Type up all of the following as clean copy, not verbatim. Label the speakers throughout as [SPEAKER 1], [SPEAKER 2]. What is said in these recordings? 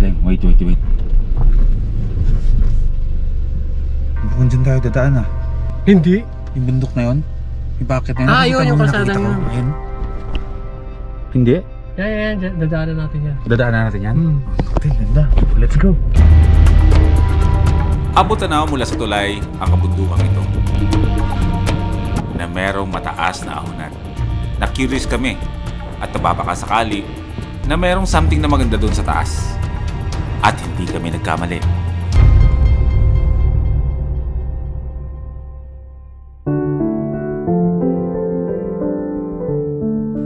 [SPEAKER 1] lang. Wait. Mukhang dyan tayo dadaan ah.
[SPEAKER 2] Hindi.
[SPEAKER 1] Yung bundok na yun? Yung bakit na yun?
[SPEAKER 2] Ah, yun, yung kalsada yun.
[SPEAKER 1] Ayun. Hindi?
[SPEAKER 2] Yan. Dadaanan natin yan.
[SPEAKER 1] Dadaanan natin yan? Hotel, ganda. Let's go.
[SPEAKER 3] Abot na mula sa tulay ang kabundukang ito na merong mataas na ahonan. Na-curious kami at nababakasakali na merong something na maganda doon sa taas. At hindi kami nagkamali.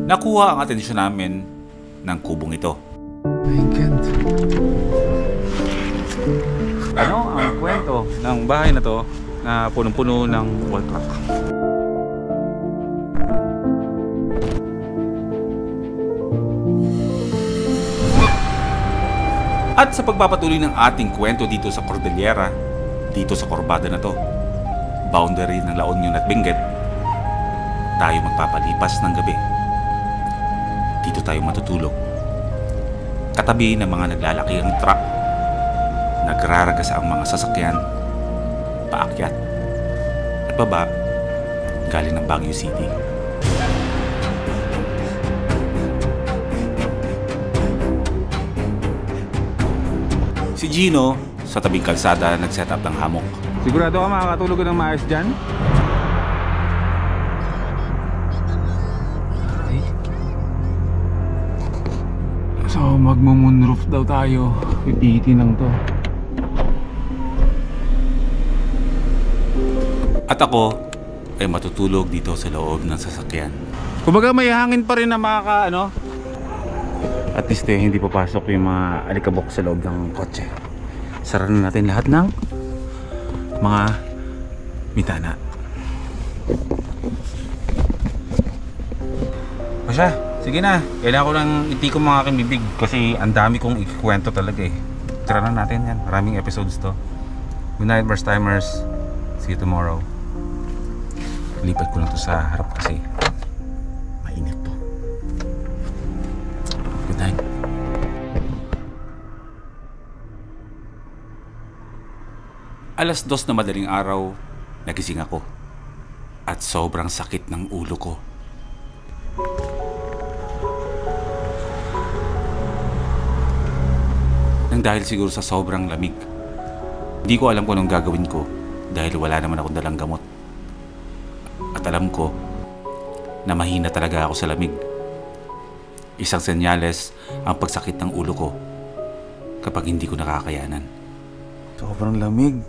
[SPEAKER 3] Nakuha ang atensyon namin ng kubong ito.
[SPEAKER 1] My God.
[SPEAKER 3] Ano ang kwento ng bahay na to na punong-puno ng wall clock? At sa pagpapatuloy ng ating kwento dito sa Cordillera, dito sa korbada na to, boundary ng La Union at Benguet, tayo magpapalipas ng gabi. Dito tayo matutulog. Katabi ng mga naglalaki ang truck, nagraragas ang mga sasakyan, paakyat at baba galing ng Baguio City. Si Gino, sa tabing kalsada, nag-set up ng hammock.
[SPEAKER 1] Sigurado ka makakatulog ka ng maayos dyan? So, magmo-moonroof daw tayo. Pipiti lang to.
[SPEAKER 3] At ako ay matutulog dito sa loob ng sasakyan.
[SPEAKER 1] Kumbaga may hangin pa rin na at least hindi papasok yung mga alikabok sa loob ng kotse. Sara na natin lahat ng mga mitana. Pasya, sige na. Kailangan ko lang itikom mga aking bibig kasi ang dami kong ikwento talaga eh. Tira na natin yan. Maraming episodes to. Good night, first timers. See you tomorrow. Lipat ko lang to sa harap kasi mainit to. Good night.
[SPEAKER 3] Alas 2 na madaling araw, nagising ako. At sobrang sakit ng ulo ko. Nang dahil siguro sa sobrang lamig. Hindi ko alam kung anong gagawin ko dahil wala naman akong dalang gamot. At alam ko na mahina talaga ako sa lamig. Isang senyales ang pagsakit ng ulo ko kapag hindi ko nakakayanan.
[SPEAKER 1] Sobrang lamig.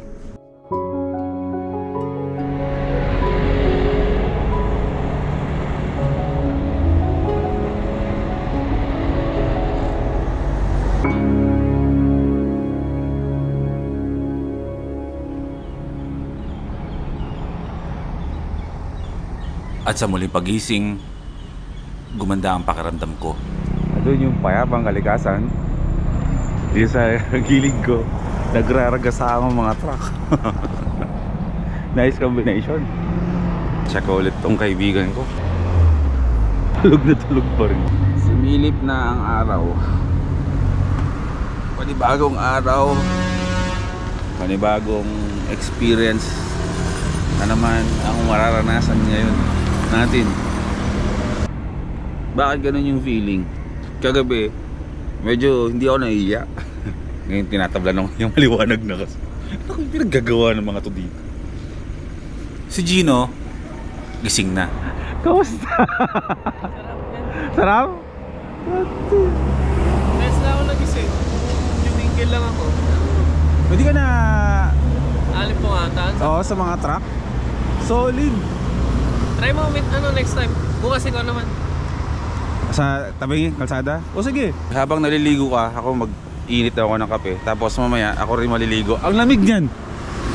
[SPEAKER 3] At sa muling pagising, gumanda ang pakiramdam ko.
[SPEAKER 1] Doon yung payapang kalikasan. Yung sa gilid ko, nagraragasa ang mga truck. Nice combination. Check ulit tong kaibigan ko. Tulog na tulog pa rin. Sumilip na ang araw. Panibagong araw. Panibagong experience na naman ang mararanasan ngayon natin. Bakit ganun yung feeling? Kagabi, medyo hindi ako naiiyak. Ngayon tinatablan ako yung maliwanag na kasi. Ano yung pinaggagawa ng mga to dito?
[SPEAKER 3] Si Gino, gising na.
[SPEAKER 1] Kamusta? Sarap?
[SPEAKER 2] Best na ako nagising. Tumingkil lang ako.
[SPEAKER 1] Pwede ka na...
[SPEAKER 2] Alip po ata.
[SPEAKER 1] Oo, sa mga truck. Solid.
[SPEAKER 2] Try mo next time. Bukas ikaw naman.
[SPEAKER 1] Sa tabi kalsada? O sige. Habang naliligo ka, ako mag-init ako ng kape. Tapos mamaya, ako rin maliligo. Ang lamig niyan.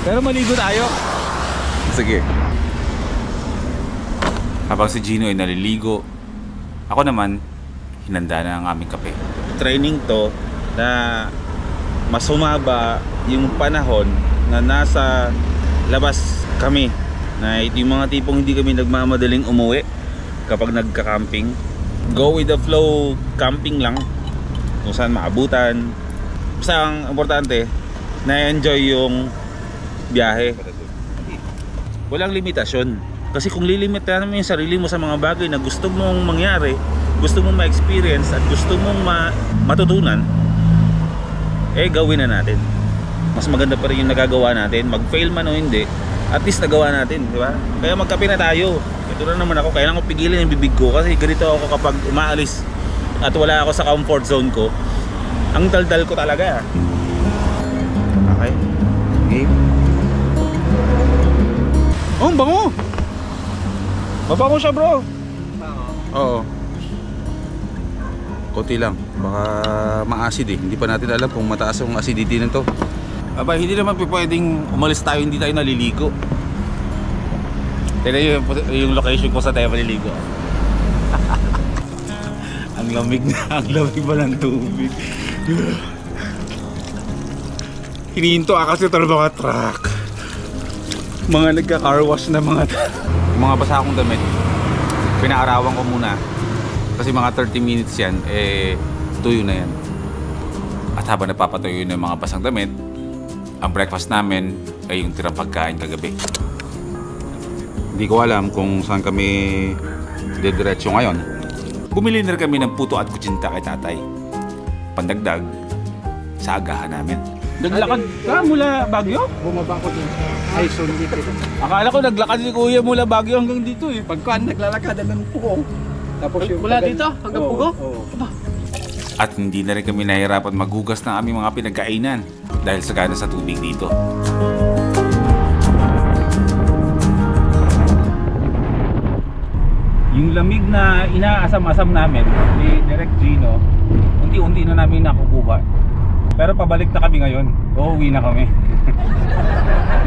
[SPEAKER 1] Pero maligo tayo. Sige.
[SPEAKER 3] Habang si Gino ay naliligo, ako naman, hinanda na ang aming kape.
[SPEAKER 1] Training to na mas humaba yung panahon na nasa labas kami. Na ito yung mga tipong hindi kami nagmamadaling umuwi kapag nagka-camping. Go with the flow camping lang kung saan maabutan. basta ang importante, na-enjoy yung biyahe. Walang limitasyon. Kasi kung lilimitahan mo yung sarili mo sa mga bagay na gusto mong mangyari, gusto mong ma-experience at gusto mong matutunan, eh gawin na natin. Mas maganda pa rin yung nagagawa natin. Mag-fail man o hindi, at least nagawa natin, di ba? Kaya magkape na tayo. Ito na naman ako, kailangan ko pigilin yung bibig ko kasi ganito ako kapag umaalis at wala ako sa comfort zone ko. Ang daldal ko talaga. Okay. Game. Oh, ang bango! Mabango siya, bro. Oo. Konti lang. Baka ma-acid eh. Hindi pa natin alam kung mataas ang acidity nito. Aba, hindi naman pwedeng umalis tayo, hindi tayo naliligo. Tignan yung location ko sa tayo maliligo. Ang lamig na, ang lamig ba ng tubig? Hinihinto kasi ito ng mga truck. Mga nagka-car wash na mga mga basa akong damit. Pinaarawan ko muna. Kasi mga 30 minutes yan, eh tuyo na yan. At habang napapatuyo na yung mga basang damit, ang breakfast namin ay yung tirang pagkain kagabi. Hindi ko alam kung saan kami didiretso ngayon. Bumili na kami ng puto at kutsinta kay tatay. Pandagdag sa agahan namin. Naglakad ka mula Baguio?
[SPEAKER 4] Bumaba ko din sa Quezon dito.
[SPEAKER 1] Akala ko naglakad si Kuya mula Baguio hanggang dito eh.
[SPEAKER 4] Pagkaan naglalakad ng Pugo. Tapos yung
[SPEAKER 2] Mula dito hanggang Pugo?
[SPEAKER 4] Oo.
[SPEAKER 3] At hindi na rin kami nahihirapan maghugas ng aming mga pinagkainan dahil sagana sa tubig dito.
[SPEAKER 1] Yung lamig na inaasam-asam namin ni Direk Gino, unti-unti na namin nakukuha. Pero pabalik na kami ngayon. Uuwi na kami.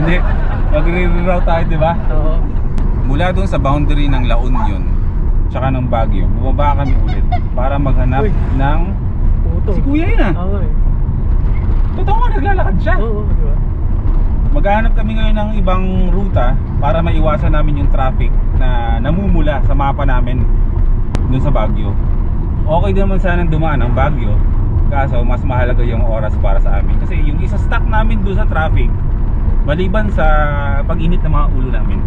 [SPEAKER 1] Hindi, mag-reroute tayo, di ba?
[SPEAKER 2] Oo.
[SPEAKER 1] Mula doon sa boundary ng La Union tsaka ng Baguio, bumaba kami ulit para maghanap ng
[SPEAKER 2] Puto.
[SPEAKER 1] si Kuya yun ah.
[SPEAKER 2] Oo eh.
[SPEAKER 1] Totoo nga, naglalakad siya.
[SPEAKER 2] Oo, di ba?
[SPEAKER 1] Maghahanap kami ngayon ng ibang ruta para maiwasan namin yung traffic na namumula sa mapa namin doon sa Baguio. Okay din naman sanang dumaan ang Baguio, kaso mas mahalaga yung oras para sa amin. Kasi yung isa stuck namin doon sa traffic, maliban sa pag-init ng mga ulo namin.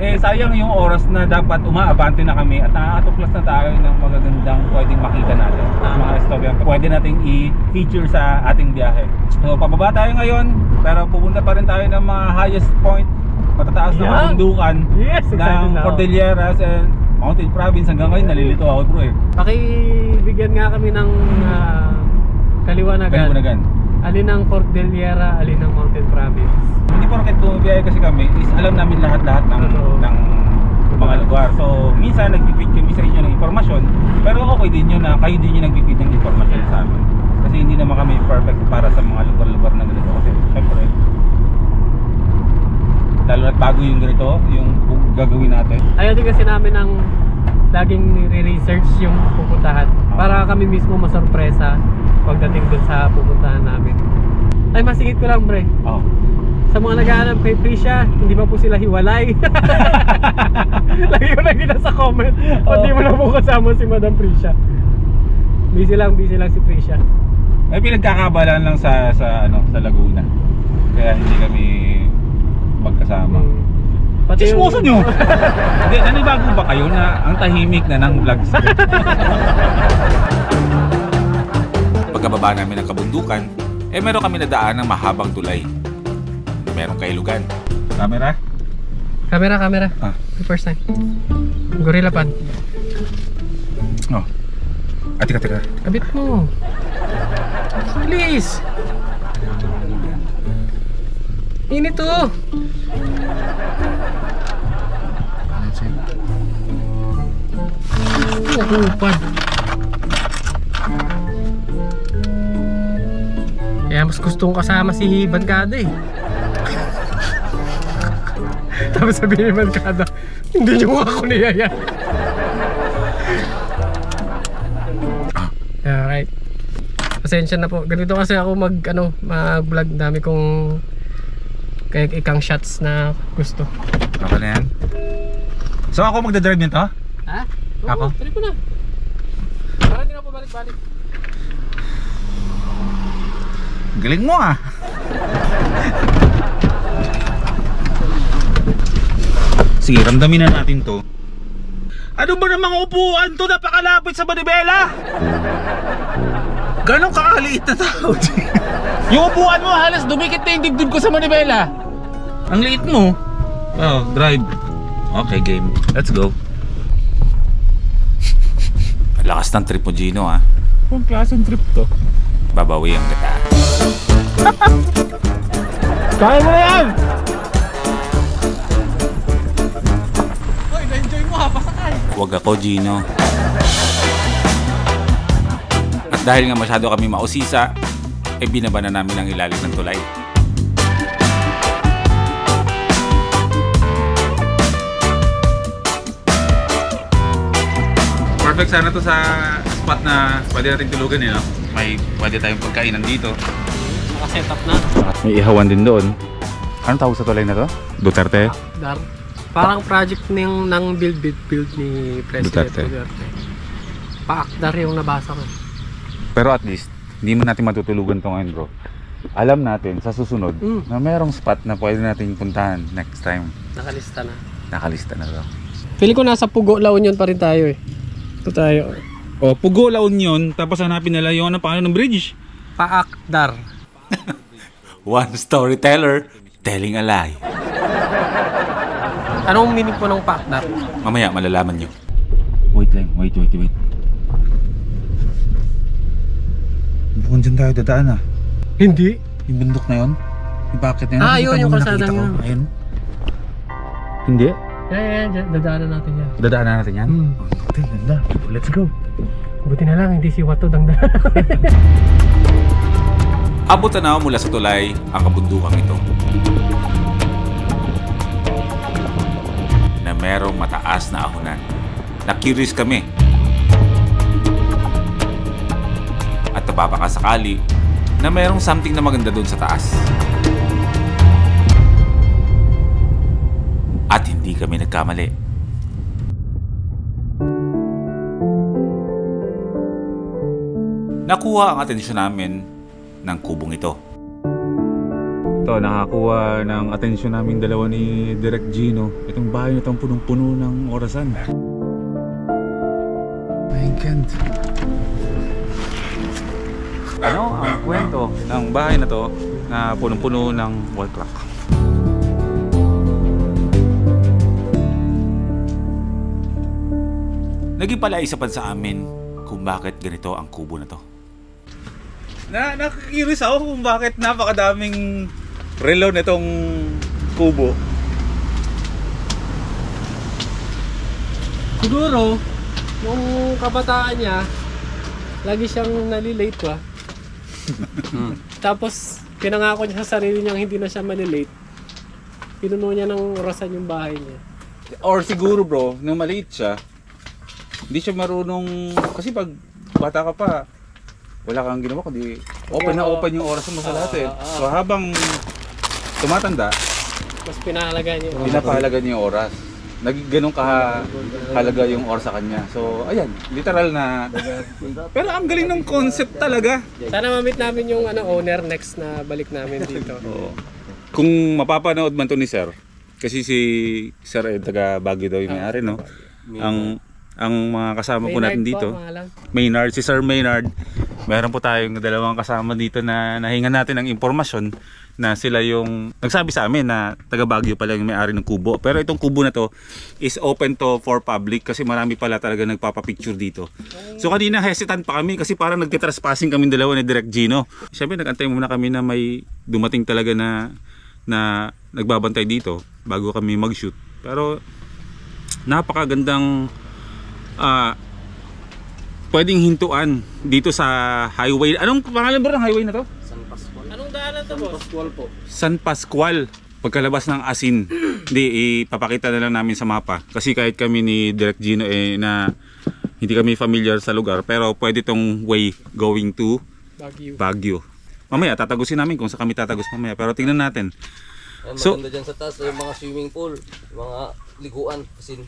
[SPEAKER 1] Eh sayang yung oras na dapat umaabante na kami at nakakatuklas na tayo ng magagandang pwedeng makita natin. Mga istorya pwede nating i-feature sa ating biyahe. So pababa tayo ngayon, pero pupunta pa rin tayo ng mga highest point, matataas na
[SPEAKER 2] Yan.
[SPEAKER 1] kabundukan
[SPEAKER 2] Yes, excited
[SPEAKER 1] ng
[SPEAKER 2] na ako.
[SPEAKER 1] Cordilleras and Mountain Province. Hanggang ngayon nalilito ako, bro eh.
[SPEAKER 2] Pakibigyan nga kami ng kaliwanagan.
[SPEAKER 1] Kaliwanagan.
[SPEAKER 2] Alin ang Cordillera, alin ang Mountain Province.
[SPEAKER 1] Hindi porket bumibiyahe kasi kami is alam namin lahat-lahat ng mga lugar. So minsan nag-feed kami sa inyo ng impormasyon, pero okay din yun na kayo din yung nag-feed ng impormasyon sa amin. Kasi hindi naman kami perfect para sa mga lugar-lugar na ganito. Kasi syempre, lalo na't bago yung ganito, yung gagawin natin.
[SPEAKER 2] Ayaw din kasi namin ang laging nire-research yung pupuntahan para kami mismo masorpresa pagdating dun sa pupuntahan namin. Ay, masingit ko lang, bre.
[SPEAKER 1] Oh.
[SPEAKER 2] Sa mga naghahanap kay Prisha, hindi pa po sila hiwalay. Lagi ko nakita sa comment, pati mo na po kasama si Madam Prisha. Busy lang si Prisha.
[SPEAKER 1] May pinagkakabalan lang sa Laguna. Kaya hindi kami magkasama.
[SPEAKER 2] Pati
[SPEAKER 1] Chismoso nyo! Hindi, nanibago ba kayo na ang tahimik na ng vlogs ko?
[SPEAKER 3] Pagkababa namin ng kabundukan, eh meron kami nadaan ng mahabang tulay. Merong kailugan.
[SPEAKER 1] Camera?
[SPEAKER 2] Camera.
[SPEAKER 1] Ah.
[SPEAKER 2] First time. Gorilla Pan.
[SPEAKER 1] Oh. Ah, teka.
[SPEAKER 2] Kabit mo. Bilis. Init to. Upad. Kaya mas gustong kasama si Bankada eh. Tapos sabihin ni Bankada, hindi niyo ako niyaya. Alright. Pasensya na po. Ganito kasi ako mag-vlog. Dami kong ikang shots na gusto.
[SPEAKER 1] Okay na yan. So ako magdadrive nito?
[SPEAKER 2] Ha?
[SPEAKER 1] Ako?
[SPEAKER 2] Tuloy ko na. Para hindi na po balik-balik.
[SPEAKER 1] Galing mo ah. Sige, ramdamin na natin to. Ano ba namang upuan to? Napakalapit sa Manibela. Ganong kakaliit na tao. Yung upuan mo halos dumikit na yung dibdib ko sa Manibela. Ang liit mo. Oh, drive. Okay, game. Let's go.
[SPEAKER 3] Lakas ng trip mo, Gino, ha?
[SPEAKER 1] Kung klaseng trip to.
[SPEAKER 3] Babawian kita.
[SPEAKER 2] Kaya mo na yan!
[SPEAKER 3] Huwag ako, Gino. At dahil nga masyado kami mausisa, binaba na namin ang ilalim ng tulay.
[SPEAKER 1] Perfect sana to sa spot na pwede natin tulugan no? May pwede tayong pagkainan dito.
[SPEAKER 2] Naka-set up na.
[SPEAKER 1] May ihawan din doon. Anong tawag sa tulay na to? Duterte?
[SPEAKER 2] Dar. Parang project ng build ni President
[SPEAKER 1] Duterte.
[SPEAKER 2] Duterte. Paakdar yung nabasa ko.
[SPEAKER 1] Pero at least, hindi mo natin matutulugan to ngayon, bro. Alam natin sa susunod na mayroong spot na pwede natin puntahan next time.
[SPEAKER 2] Nakalista na.
[SPEAKER 1] Nakalista na to.
[SPEAKER 2] Pili ko nasa Pugo, La Union pa rin tayo eh. Ito tayo.
[SPEAKER 1] O, Pugo, La Union, tapos hanapin nila yung ano, pangalan ng bridge.
[SPEAKER 2] Paakdar.
[SPEAKER 3] One storyteller telling a lie.
[SPEAKER 2] Anong meaning po ng paakdar?
[SPEAKER 3] Mamaya malalaman nyo.
[SPEAKER 1] Wait lang, wait. Bukan dyan tayo dadaan ah.
[SPEAKER 2] Hindi.
[SPEAKER 1] Yung bundok na yun? Yung bakit na yun?
[SPEAKER 2] Ah,
[SPEAKER 1] Nakita
[SPEAKER 2] yun,
[SPEAKER 1] mo
[SPEAKER 2] yung
[SPEAKER 1] nakita
[SPEAKER 2] kalsadang
[SPEAKER 1] ko?
[SPEAKER 2] yun.
[SPEAKER 1] Ayun. Hindi?
[SPEAKER 2] Yan, dadaanan natin yan.
[SPEAKER 1] Dadaanan natin yan? Okay, ganda. Let's go.
[SPEAKER 2] Buti na lang, hindi si Watod ang daan.
[SPEAKER 3] Abot na mula sa tulay ang kabundukang ito. Na merong mataas na ahonan. Na-curious kami. At napapakasakali na merong something na maganda doon sa taas. At hindi kami nagkamali. Nakuha ang atensyon namin ng kubong ito.
[SPEAKER 1] Ito, nakakuha ng atensyon namin dalawa ni Direk Gino. Itong bahay na itong punong-puno ng orasan. My God. Ano ang kwento ng bahay na to na punong-puno ng wall clock?
[SPEAKER 3] Naging pala isa pa sa amin kung bakit ganito ang kubo na to.
[SPEAKER 1] Nakakurious ako kung bakit napakadaming relo nitong kubo.
[SPEAKER 2] Siguro, nung kabataan niya, lagi siyang nalilate ba? Tapos, pinangako niya sa sarili niyang hindi na siya malilate. Pinuno niya ng orasan yung bahay niya.
[SPEAKER 1] Or siguro bro, nung maliit siya, hindi siya marunong, kasi pag bata ka pa, wala kang ginawa kundi open na open yung oras mo sa lahat eh. So habang tumatanda,
[SPEAKER 2] Mas pinahalaga niya.
[SPEAKER 1] pinapahalaga niya yung oras. Naging ganun kahalaga yung oras sa kanya. So ayan, literal na. Pero ang galing ng concept talaga.
[SPEAKER 2] Sana ma-meet namin yung owner next na balik namin dito.
[SPEAKER 1] Oo. Kung mapapanood man to ni Sir, kasi si Sir ay taga Baguio daw yung may-ari, no? Ang mga kasama po natin dito, Maynard, si Sir Maynard, meron po tayong dalawang kasama dito na nahingan natin ng impormasyon na sila yung nagsabi sa amin na taga Baguio pala yung may-ari ng kubo. Pero itong kubo na to is open to for public kasi marami pala talaga nagpapapicture dito. So kanina hesitant pa kami kasi parang nagtitrespassing kami dalawa ni Direk Gino. Siyempre nagantay muna kami na may dumating talaga na nagbabantay dito bago kami mag-shoot. Pero napakagandang pwedeng hintuan dito sa highway. Anong pangalan ba ng highway na to?
[SPEAKER 2] Anong daanan to, boss? Pascual po.
[SPEAKER 1] San Pascual. Pagkalabas ng Asin, hindi, ipapakita na lang namin sa mapa. Kasi kahit kami ni Direk Gino na hindi kami familiar sa lugar, pero pwede tong way going to Baguio. Mamaya tatagusin namin kung saan kami tatagos mamaya, pero tingnan natin.
[SPEAKER 5] So, maganda dyan sa taas yung mga swimming pool, mga liguan, asin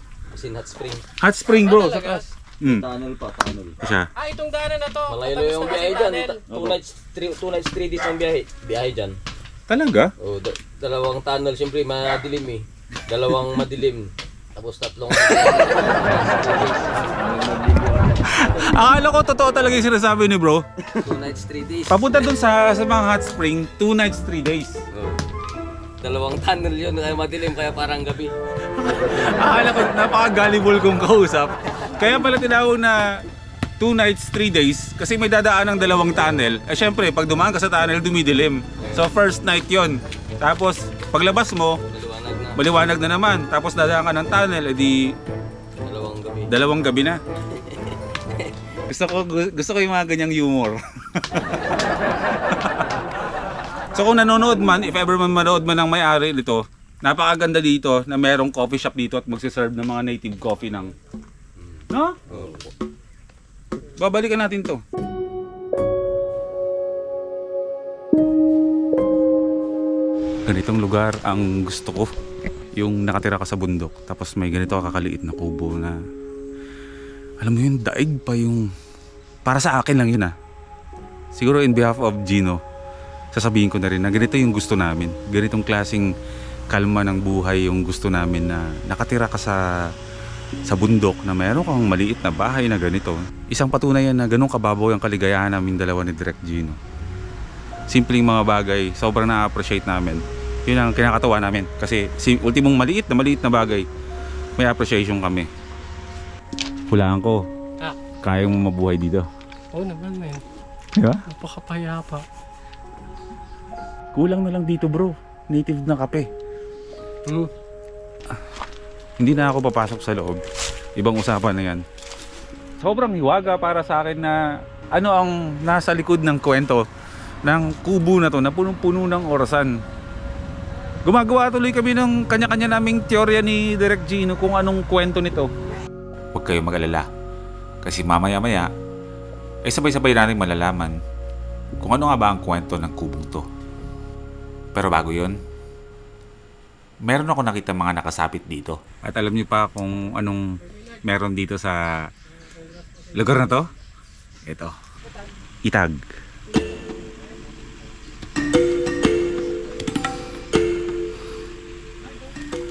[SPEAKER 5] hot spring.
[SPEAKER 1] Hot spring bro,
[SPEAKER 5] Talaga? Tunnel pa, tunnel.
[SPEAKER 1] Siya.
[SPEAKER 2] Itong daanan na to.
[SPEAKER 5] Malaylo yung biyahe dyan. 2 nights, 3 days ang biyahe dyan.
[SPEAKER 1] Talaga?
[SPEAKER 5] O, dalawang tunnel, siyempre madilim eh. Dalawang madilim. Tapos tatlong...
[SPEAKER 1] Akala ko totoo talaga yung sinasabi ni bro.
[SPEAKER 5] 2 nights, 3 days.
[SPEAKER 1] Papunta dun sa mga hot spring, 2 nights, 3 days.
[SPEAKER 5] O, dalawang tunnel yun, kaya madilim, kaya parang gabi.
[SPEAKER 1] Akala ko napaka-gullible kong kausap. Kaya pala tinawag na 2 nights, 3 days kasi may dadaan ng dalawang tunnel. Eh syempre, pag dumaan ka sa tunnel, dumidilim. So first night yon. Tapos paglabas mo,
[SPEAKER 5] Maliwanag na.
[SPEAKER 1] maliwanag na naman. Tapos dadaan ka ng tunnel, edi
[SPEAKER 5] Dalawang gabi.
[SPEAKER 1] dalawang gabi na. Gusto ko yung mga ganyang humor. So kung nanonood man, if ever man manood man ng may-ari nito, napakaganda dito na merong coffee shop dito at magsiserve ng mga native coffee ng... No? Babalikan natin to. Ganitong lugar ang gusto ko. Yung nakatira ka sa bundok, tapos may ganito kakaliit na kubo na... Alam mo yun, daig pa yung... Para sa akin lang yun Siguro in behalf of Gino, sasabihin ko na rin na ganito yung gusto namin. Ganitong klaseng kalma ng buhay yung gusto namin na nakatira ka sa bundok na mayroon kang maliit na bahay na ganito. Isang patunay yan na ganun kababaw yung kaligayahan namin dalawa ni Direk Gino. Simpleng mga bagay, sobrang na-appreciate namin. Yun ang kinakatawa namin kasi ultimong maliit na bagay, may appreciation kami. Hulaan ko, kaya mo mabuhay dito?
[SPEAKER 2] Oo naman, men.
[SPEAKER 1] Diba?
[SPEAKER 2] Napakapayapa.
[SPEAKER 1] Kulang na lang dito bro, native na kape.
[SPEAKER 2] Hmm.
[SPEAKER 1] Hindi na ako papasok sa loob. Ibang usapan na yan. Sobrang hiwaga para sa akin na ano ang nasa likod ng kwento ng kubo na to na punong-puno ng orasan. Gumagawa tuloy kami ng kanya-kanya naming teorya ni Direk Gino kung anong kwento nito. Huwag kayong mag-alala. Kasi mamaya-maya, ay sabay-sabay natin malalaman kung ano nga ba ang kwento ng kubong to. Pero bago yon, meron ako nakita mga nakasapit dito. At alam niyo pa kung anong meron dito sa lugar na to? Ito. Itag.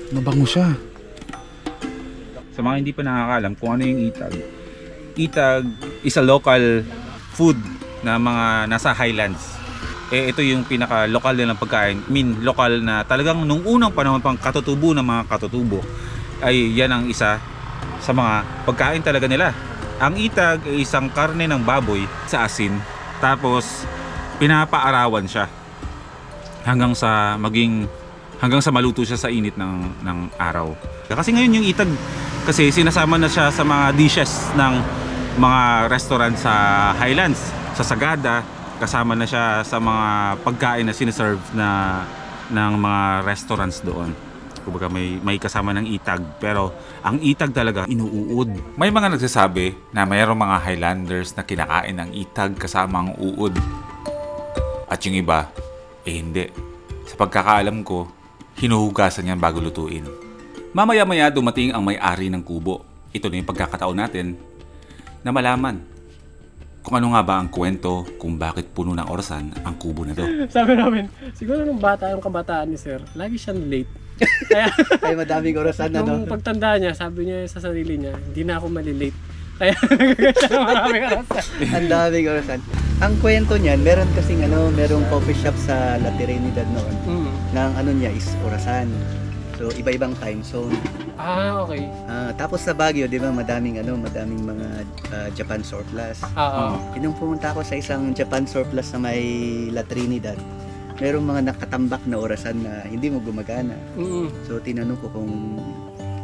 [SPEAKER 1] Mabango siya. Sa mga hindi pa nakakaalam kung ano yung itag. Itag is a local food na mga nasa highlands. Ito yung pinaka-lokal nilang pagkain. Lokal na talagang nung unang panahon pang katutubo ng mga katutubo ay yan ang isa sa mga pagkain talaga nila. Ang itag ay isang karne ng baboy sa asin. Tapos pinapaarawan siya hanggang sa maluto siya sa init ng araw. Kasi ngayon yung itag kasi sinasama na siya sa mga dishes ng mga restaurant sa Highlands, sa Sagada. Kasama na siya sa mga pagkain na sinaserve na ng mga restaurants doon. Kumbaga may kasama ng itag, pero ang itag talaga inuud. May mga nagsasabi na mayroong mga Highlanders na kinakain ng itag kasama ang uod. At yung iba, hindi. Sa pagkakaalam ko, hinuhugasan yan bago lutuin. Mamaya-maya dumating ang may-ari ng kubo. Ito na yung pagkakataon natin na malaman kung ano nga ba ang kwento kung bakit puno ng orasan ang kubo na to.
[SPEAKER 2] Sabi namin, siguro nung yung kabataan ni Sir, lagi siyang late. Kaya,
[SPEAKER 4] Ay, madaming orasan na,
[SPEAKER 2] nung
[SPEAKER 4] no?
[SPEAKER 2] pagtanda niya, sabi niya sa sarili niya, hindi na ako malilate. Kaya nagagaya siya ng maraming orasan.
[SPEAKER 4] Ang daming orasan. Ang kwento niyan, meron kasing merong coffee shop sa La Trinidad noon. Na ang ano niya is orasan. So, iba-ibang time zone.
[SPEAKER 2] Okay.
[SPEAKER 4] Tapos sa Baguio, di ba, madaming mga Japan surplus.
[SPEAKER 2] Oo.
[SPEAKER 4] Nung pumunta ako sa isang Japan surplus sa may La Trinidad, merong mga nakatambak na orasan na hindi mo gumagana. So, tinanong ko kung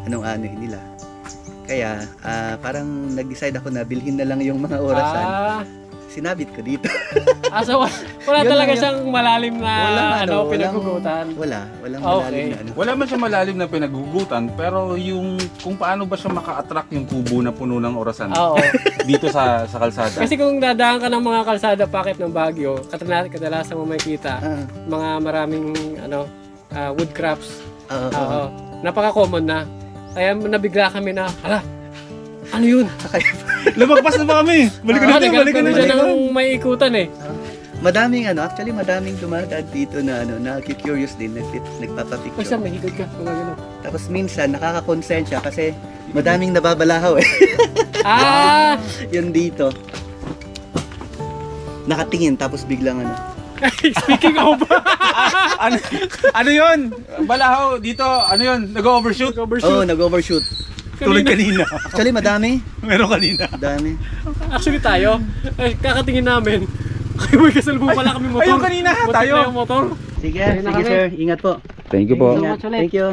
[SPEAKER 4] anong nila. Kaya, parang nag-decide ako na bilhin na lang yung mga orasan. Sinabit ko dito.
[SPEAKER 2] So wala
[SPEAKER 4] Yun
[SPEAKER 2] talaga
[SPEAKER 4] lang
[SPEAKER 2] siyang malalim na
[SPEAKER 4] walang
[SPEAKER 2] pinagugutan.
[SPEAKER 4] Walang
[SPEAKER 2] Okay.
[SPEAKER 4] malalim na
[SPEAKER 1] Wala man siya malalim na pinaghugutan, pero yung kung paano ba siya maka-attract yung kubo na puno ng orasan
[SPEAKER 2] Oo.
[SPEAKER 1] dito sa kalsada.
[SPEAKER 2] Kasi kung dadaan ka ng mga kalsada packet ng Baguio, kadalasan mo makikita mga maraming wood crafts. Oo. Napaka-common na. Kaya nabigla kami na, Ano yun?
[SPEAKER 1] Lumagpas na ba kami? Balikan natin, balikan
[SPEAKER 2] Nagkaroon
[SPEAKER 1] natin.
[SPEAKER 2] siya ng may ikutan eh.
[SPEAKER 4] Madaming actually madaming dumadaan dito na na-curious din,
[SPEAKER 2] Basta
[SPEAKER 4] nagpapapicture.
[SPEAKER 2] may higod ka. Mga ganun.
[SPEAKER 4] Tapos minsan nakakakonsensya kasi madaming nababalahaw eh.
[SPEAKER 2] Ah!
[SPEAKER 4] Yun dito. Nakatingin tapos biglang
[SPEAKER 2] Speaking of,
[SPEAKER 1] Ano yun? Balahaw, dito, ano yun? Nag-overshoot?
[SPEAKER 4] Oh, nag-overshoot.
[SPEAKER 1] Tulad kanina.
[SPEAKER 4] Actually madami.
[SPEAKER 1] Meron kanina.
[SPEAKER 4] Madami.
[SPEAKER 2] Actually tayo, kakatingin namin. Kayo may kasalubong pala kami motor.
[SPEAKER 1] Ayun kanina,
[SPEAKER 2] Butik
[SPEAKER 1] tayo.
[SPEAKER 2] na yung motor.
[SPEAKER 4] Sige,
[SPEAKER 2] Ayun na
[SPEAKER 4] sige
[SPEAKER 2] kami.
[SPEAKER 4] sir. Ingat po.
[SPEAKER 1] Thank you po.
[SPEAKER 4] Ingat. Thank you.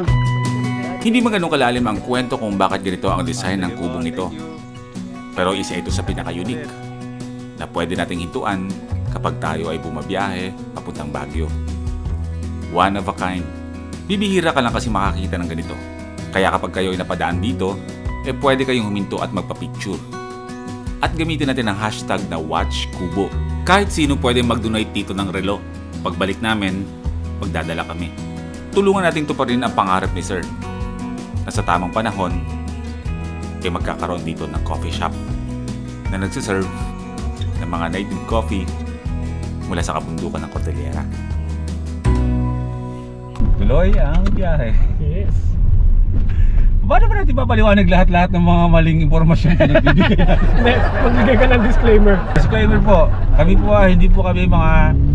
[SPEAKER 3] Hindi man ganun kalalim ang kwento kung bakit ganito ang design ng kubong ito. Pero isa ito sa pinaka-unique na pwede nating hintuan kapag tayo ay bumabiyahe papuntang Baguio. One of a kind. Bibihira ka lang kasi makakita ng ganito. Kaya kapag kayo ay napadaan dito, pwede kayong huminto at magpa-picture. At gamitin natin ang hashtag na WatchKubo. Kahit sino pwede mag-donate dito ng relo. Pagbalik namin, magdadala kami. Tulungan natin to pa rin ang pangarap ni Sir. Na sa tamang panahon, magkakaroon dito ng coffee shop na nagsiserve ng mga native coffee mula sa kabundukan ng Cordillera.
[SPEAKER 1] Tuloy ang biyahe.
[SPEAKER 2] Yes.
[SPEAKER 1] Paano ba natin papaliwanag lahat-lahat ng mga maling impormasyon na nagbibigay natin?
[SPEAKER 2] Hindi, magbigay ka ng disclaimer.
[SPEAKER 1] Disclaimer po, kami po hindi po kami mga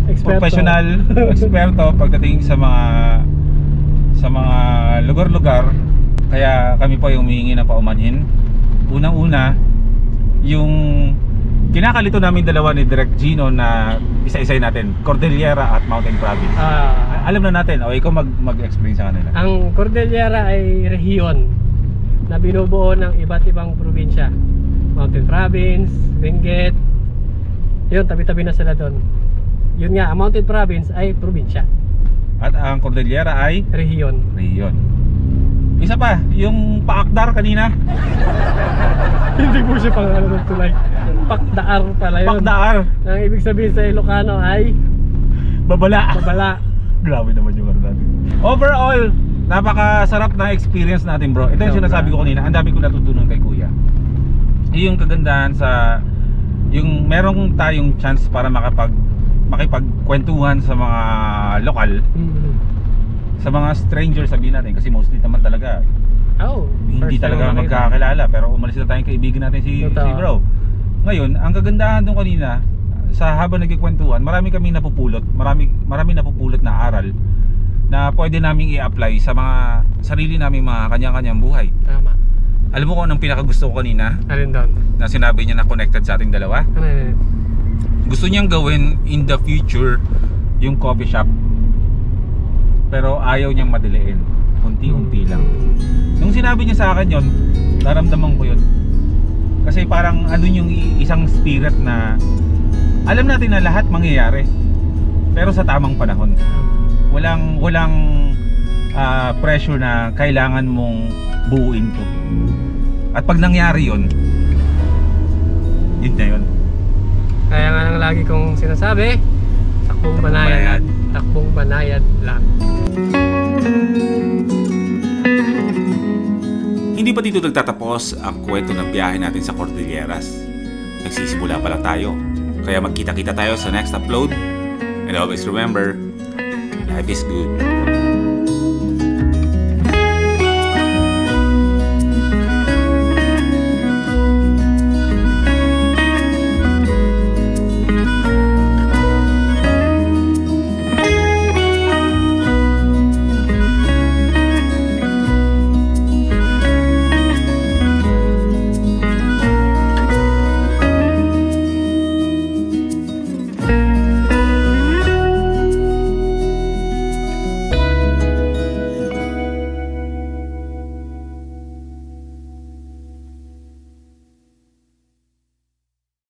[SPEAKER 2] Eksperto.
[SPEAKER 1] professional, eksperto pagdating sa mga lugar-lugar. Kaya kami po yung humihingi ng paumanhin. Unang-una, yung kinakalito namin dalawa ni Direk Gino na isa-isay natin, Cordillera at Mountain Province. Alam na natin, o ikaw mag-explain sa kanila.
[SPEAKER 2] Ang Cordillera ay rehiyon na binubuo ng iba't ibang probinsya. Mountain Province, Benguet. Yun, tabi-tabi na sila doon. Yun nga, ang Mountain Province ay probinsya.
[SPEAKER 1] At ang Cordillera ay
[SPEAKER 2] Rehiyon.
[SPEAKER 1] rehiyon. Isa pa, yung paakdar kanina.
[SPEAKER 2] Hindi po siya pangalan ng tulay. Pakdaar pala yun.
[SPEAKER 1] Pakdaar.
[SPEAKER 2] Ang ibig sabihin sa Ilocano ay
[SPEAKER 1] Babala.
[SPEAKER 2] babala.
[SPEAKER 1] Grabe naman yung ano natin. Overall, napakasarap na experience natin, bro. Ito yung sinasabi ko kanina, ang dami ko natutunan kay Kuya. Yung kagandahan sa yung merong tayong chance para makipagkwentuhan sa mga lokal, sa mga strangers sabihin natin, kasi mostly naman talaga
[SPEAKER 2] Oh,
[SPEAKER 1] hindi
[SPEAKER 2] first
[SPEAKER 1] talaga
[SPEAKER 2] time ko nakita.
[SPEAKER 1] magkakilala, pero umalis na tayong kaibigan natin si bro. Ngayon, ang kagandahan doon kanina, sa habang nagkikwentuhan, marami kaming napupulot, marami napupulot na aral na pwede naming i-apply sa mga sarili naming mga kanya-kanyang buhay.
[SPEAKER 2] Tama.
[SPEAKER 1] Alam mo kung anong pinakagusto ko kanina
[SPEAKER 2] Alin doon?
[SPEAKER 1] na sinabi niya na connected sa ating dalawa?
[SPEAKER 2] Ano yun?
[SPEAKER 1] Gusto niyang gawin in the future yung coffee shop, pero ayaw niyang madiliin, unti-unti lang. Nung sinabi niya sa akin yon, naramdaman ko yun. Kasi parang ano yung isang spirit na alam natin na lahat mangyayari, pero sa tamang panahon. Walang pressure na kailangan mong buuin to. At pag nangyari yun, yun na yun.
[SPEAKER 2] Kaya nga lang lagi kong sinasabi, takbong banayad, takbong banayad lang.
[SPEAKER 3] Hindi pa dito nagtatapos ang kwento ng biyahe natin sa Cordilleras. Nagsisimula pa lang tayo. Kaya magkita-kita tayo sa next upload. And always remember, life is good.